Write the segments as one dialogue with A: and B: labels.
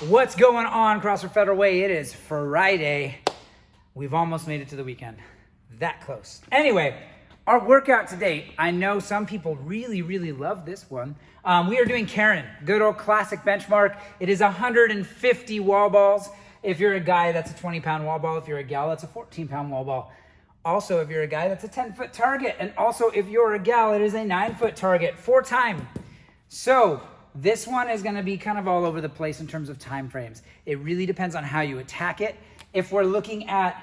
A: What's going on, CrossFit Federal Way? It is Friday. We've almost made it to the weekend. That close. Anyway, our workout today, I know some people really love this one. We are doing Karen, good old classic benchmark. It is 150 wall balls. If you're a guy, that's a 20-pound wall ball. If you're a gal, that's a 14-pound wall ball. Also, if you're a guy, that's a 10-foot target. And also, if you're a gal, it is a 9-foot target, 4 time. So this one is gonna be kind of all over the place in terms of time frames. It really depends on how you attack it. If we're looking at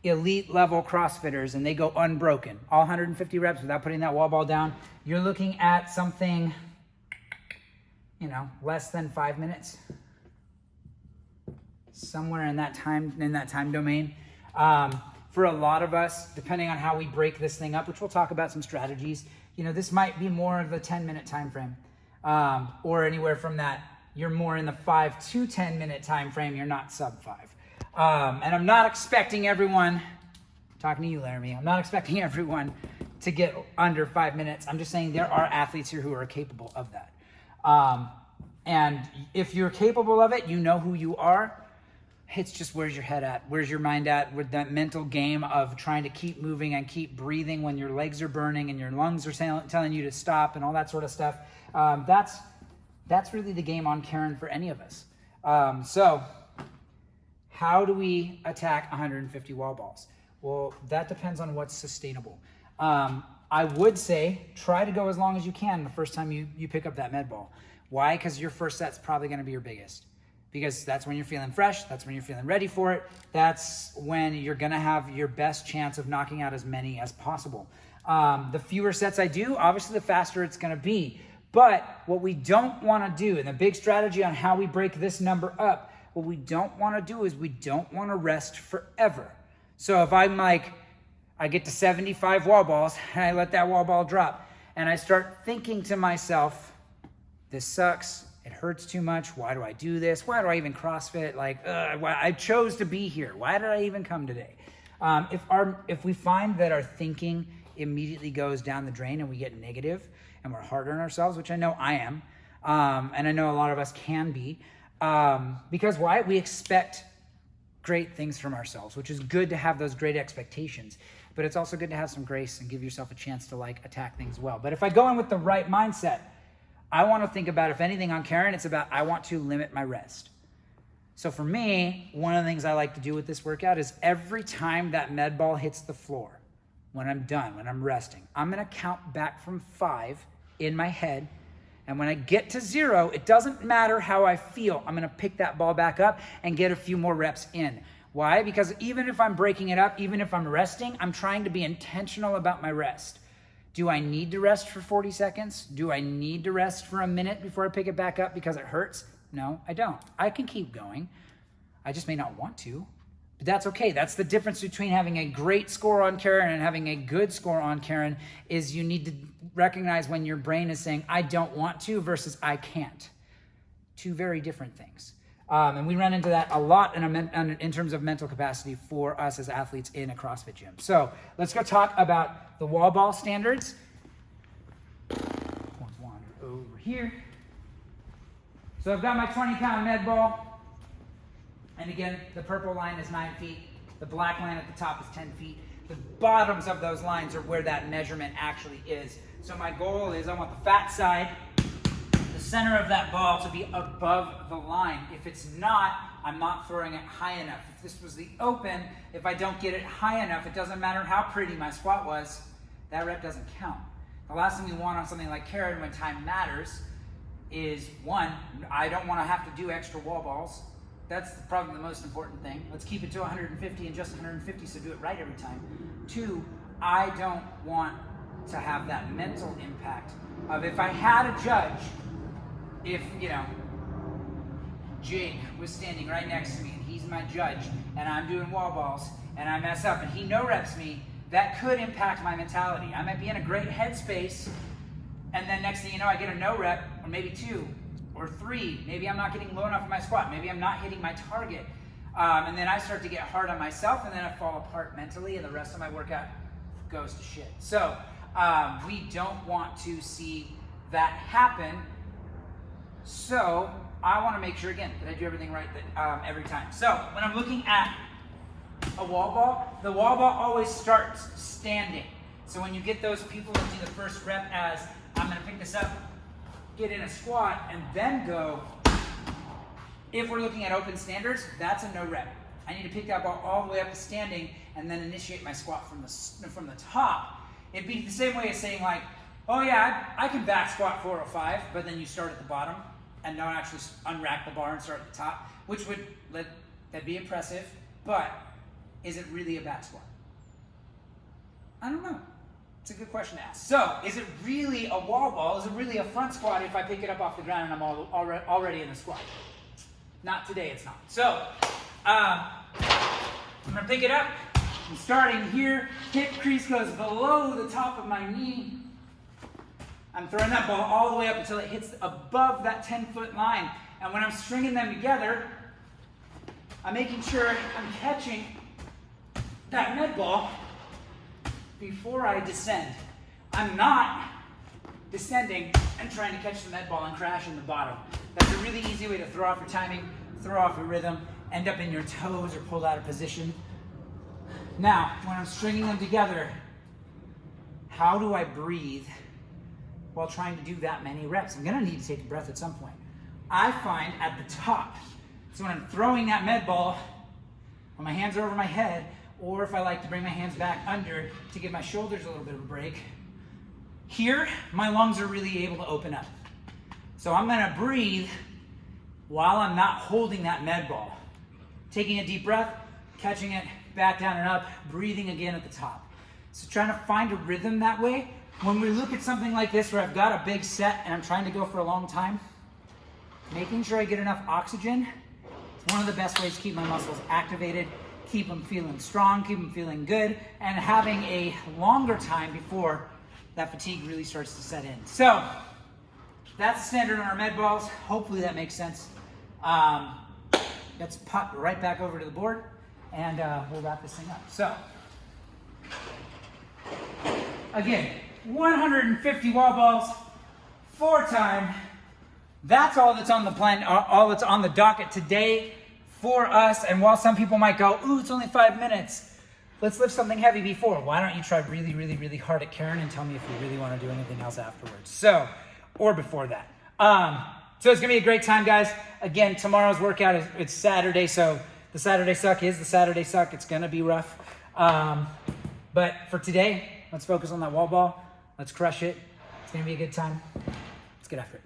A: elite level CrossFitters and they go unbroken, all 150 reps without putting that wall ball down, you're looking at something, less than 5 minutes. Somewhere in that time domain. For a lot of us, depending on how we break this thing up, which we'll talk about some strategies, this might be more of a 10-minute time frame. Or anywhere from that, you're more in the 5 to 10 minute time frame. You're not sub 5. And I'm not expecting everyone, talking to you, Laramie, I'm not expecting everyone to get under 5 minutes. I'm just saying there are athletes here who are capable of that. And if you're capable of it, you know who you are. It's just where's your head at? Where's your mind at with that mental game of trying to keep moving and keep breathing when your legs are burning and your lungs are telling you to stop and all that sort of stuff. That's really the game on Karen for any of us. So how do we attack 150 wall balls? Well, that depends on what's sustainable. I would say try to go as long as you can the first time you pick up that med ball. Why? Because your first set's probably going to be your biggest. Because that's when you're feeling fresh, that's when you're feeling ready for it, that's when you're gonna have your best chance of knocking out as many as possible. The fewer sets I do, obviously the faster it's gonna be. But what we don't wanna do, and the big strategy on how we break this number up, what we don't wanna do is we don't wanna rest forever. So if I'm like, I get to 75 wall balls, and I let that wall ball drop, and I start thinking to myself, this sucks, it hurts too much. Why do I do this? Why do I even CrossFit? I chose to be here. Why did I even come today? If we find that our thinking immediately goes down the drain and we get negative and we're hard on ourselves, which I know I am, and I know a lot of us can be, because why? We expect great things from ourselves, which is good to have those great expectations, but it's also good to have some grace and give yourself a chance to attack things well. But if I go in with the right mindset, I want to think about, if anything on Karen, it's about I want to limit my rest. So for me, one of the things I like to do with this workout is every time that med ball hits the floor, when I'm done, when I'm resting, I'm going to count back from 5 in my head. And when I get to 0, it doesn't matter how I feel. I'm going to pick that ball back up and get a few more reps in. Why? Because even if I'm breaking it up, even if I'm resting, I'm trying to be intentional about my rest. Do I need to rest for 40 seconds? Do I need to rest for a minute before I pick it back up because it hurts? No, I don't. I can keep going. I just may not want to, but that's okay. That's the difference between having a great score on Karen and having a good score on Karen, is you need to recognize when your brain is saying, I don't want to versus I can't. Two very different things. And we run into that a lot in terms of mental capacity for us as athletes in a CrossFit gym. So let's go talk about the wall ball standards. Let's wander over here. So I've got my 20-pound med ball. And again, the purple line is 9 feet. The black line at the top is 10 feet. The bottoms of those lines are where that measurement actually is. So my goal is I want the fat side, the center of that ball, to be above the line. If it's not, I'm not throwing it high enough. If this was the open, if I don't get it high enough, it doesn't matter how pretty my squat was, that rep doesn't count. The last thing we want on something like Karen when time matters is, one, I don't want to have to do extra wall balls. That's probably the most important thing. Let's keep it to 150 and just 150, so do it right every time. 2, I don't want to have that mental impact of, if I had a judge, if, Jake was standing right next to me and he's my judge and I'm doing wall balls and I mess up and he no reps me, that could impact my mentality. I might be in a great headspace and then next thing you know, I get a no rep, or maybe 2 or 3. Maybe I'm not getting low enough in my squat. Maybe I'm not hitting my target. And then I start to get hard on myself and then I fall apart mentally and the rest of my workout goes to shit. So we don't want to see that happen. So I want to make sure, again, that I do everything right every time. So when I'm looking at a wall ball, the wall ball always starts standing. So when you get those people who do the first rep as, I'm going to pick this up, get in a squat, and then go, if we're looking at open standards, that's a no rep. I need to pick that ball all the way up to standing and then initiate my squat from the top. It'd be the same way as saying like, oh yeah, I can back squat 405, but then you start at the bottom and don't actually unrack the bar and start at the top, which would, that'd be impressive, but is it really a back squat? I don't know. It's a good question to ask. So, is it really a wall ball? Is it really a front squat if I pick it up off the ground and I'm already in the squat? Not today, it's not. So, I'm gonna pick it up. I'm starting here. Hip crease goes below the top of my knee. I'm throwing that ball all the way up until it hits above that 10-foot line. And when I'm stringing them together, I'm making sure I'm catching that med ball before I descend. I'm not descending and trying to catch the med ball and crash in the bottom. That's a really easy way to throw off your timing, throw off your rhythm, end up in your toes or pulled out of position. Now, when I'm stringing them together, how do I breathe while trying to do that many reps? I'm gonna need to take a breath at some point. I find at the top, so when I'm throwing that med ball, when my hands are over my head, or if I like to bring my hands back under to give my shoulders a little bit of a break, here, my lungs are really able to open up. So I'm gonna breathe while I'm not holding that med ball. Taking a deep breath, catching it, back down and up, breathing again at the top. So trying to find a rhythm that way. When we look at something like this where I've got a big set and I'm trying to go for a long time, making sure I get enough oxygen is one of the best ways to keep my muscles activated, keep them feeling strong, keep them feeling good, and having a longer time before that fatigue really starts to set in. So that's the standard on our med balls. Hopefully that makes sense. Let's pop right back over to the board and we'll wrap this thing up. So again, 150 wall balls, 4 time. That's all that's on the plan, all that's on the docket today for us. And while some people might go, ooh, it's only 5 minutes, let's lift something heavy before. Why don't you try really, really, really hard at Karen and tell me if you really want to do anything else afterwards. So, or before that. So it's gonna be a great time, guys. Again, tomorrow's workout it's Saturday, so the Saturday suck is the Saturday suck. It's gonna be rough. But for today, let's focus on that wall ball. Let's crush it. It's gonna be a good time. Let's get after it.